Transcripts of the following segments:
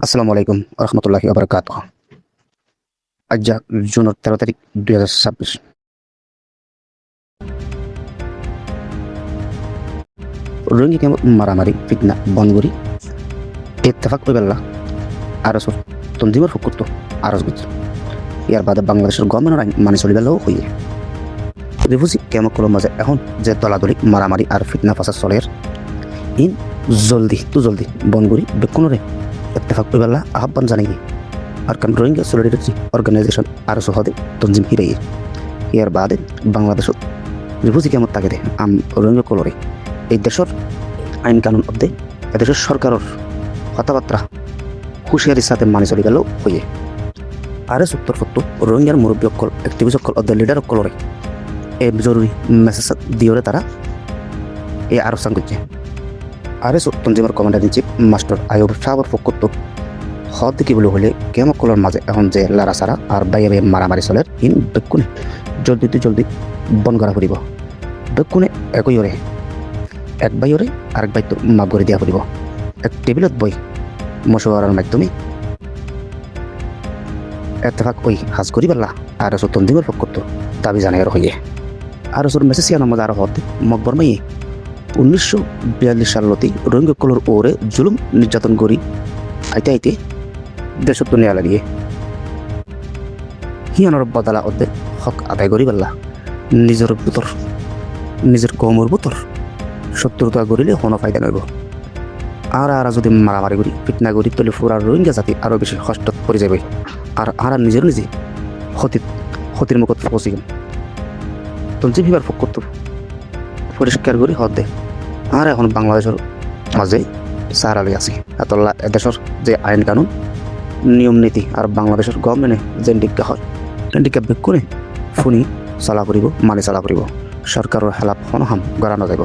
আসসালামু আলাইকুম রহমতুল্লাহি আবরকাত। আজ যা জুনের 13 তারিখ 2026। রোহিঙ্গা কেমন মারামারি ফিতনা বনগরি ইত্তেফাক বেল্লা আরসর তঞ্জিমর ফুকুত্ত আরস গুজ ইয়ার বাদে বাংলাদেশের গভর্নমেন্ট আইন মানি চলিবেলাও হইয়ে রিফিউজি কেমকলৰ মাঝে এখন যে দলাদলি মারামারি আর ফিতনা ফাসাদ চলের ইন জলদি বনগরি বেকুনরে ইত্তেফাক বেল্লা আহ্বান জানাই আরকান রোহিঙ্গা সলিডারিটি অর্গানাইজেশন আর সহদে তঞ্জিম হিরাই ইয়ার বাদে বাংলাদেশত রিফিউজি কেমন তাকে দে আম রোহিঙ্গা কলরে এই দেশের আইন কানুন অধ্যে এদেশের সরকারের কথাবার্তা হুঁশিয়ারির সাথে মানি চলি গেল হইয়ে আর উত্তর ফত্তর রোহিঙ্গার মুরব্বী অকল অ্যাক্টিভিস্ট অকল অধ্যে লিডার অকলরে এই জরুরি মেসেজ দিওরে তারা এই আরোচনা করছে আর তঞ্জিমের commander in chief master Ayub সাহাবর ফকত্ত হদ দেখিবলৈ হলে কেমকলৰ মাঝে এখন যে লারা সারা আর বাইয়ে বাইয়ে মারামারি চলের ইন বেকুনে জলদি বন করা ফুরিব বেকুনে একইরে এক বাইরে আরেক বাইত মাপ করে দিয়া ফুরিব এক টেবিলত বই মশওয়ারার মাধ্যমে এতফাক ওই হাজ করি পারলা আর তঞ্জিমের পক্ষত দাবি জানাই হইয়ে আর মেসেসিয়া নামাজ আর হদ মকবর মাইয়ে 1942 সালতি রোহিঙ্গা কলর ওরে জুলুম নির্যাতন করি আইতে দেশত নিয়া লাগিয়ে হিয়ানোর বদলা অর্ধে হক আদায় করি পারলা নিজের কমর বুতর শত্রুতা করিলে কোনো ফায়দা নইব আর যদি মারামারি করি ফিটনা করি তলে ফুরার রোহিঙ্গা জাতি আরও বেশি কষ্টত পড়ে যাবে আর নিজে ক্ষতির মুখত ফসি তঞ্জিম হিবার ফকত পরিষ্কার করি হদ দে আর এখন বাংলাদেশের মাঝে সারালি আছে এতলা এদেশের যে আইন কানুন নিয়ম নীতি আর বাংলাদেশের গভর্নমেন্টে যে ডিক্কা হয় ডিক্কা বেক করে ফোনি চলা কৰিব মানি চলা কৰিব সরকারের হেলাপ হনহাম গড়া নাযাব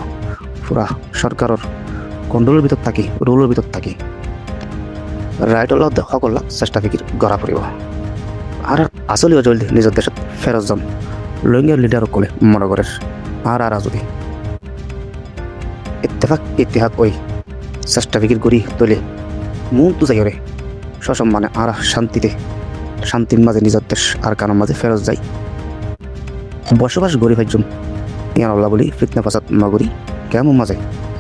পুরা সরকারের কন্ট্রোলের ভিতর থাকি রুলের ভিতর থাকি রাইটর সকল চেষ্টা ফিকির গড়া ফুরিব আর আসলেও জলদি নিজের দেশত ফেরত যাম রোহিঙ্গার লিডার কলে মনে করে আর যদি ইতিহাস ওই চেষ্টা ফিকির করি তলে মনটো যাইরে সসম্মানে আর শান্তির মাঝে নিজের দেশ আর কারোর মাঝে ফেরত যাই বসবাস গরি ভাইজম ইয়ান আল্লাহ বলি ফিতনা ফাসাদ নগরী কেমন মাঝে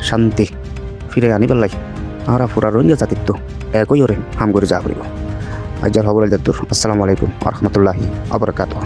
শান্তি ফিরে আনি পেলাই আমরা পুরা রোহিঙ্গা জাতিত্ব একই ওরে হাম করে যা করিব আজ খবর আসসালামু আলাইকুম রহমতুল্লাহি আবরকাতুহ।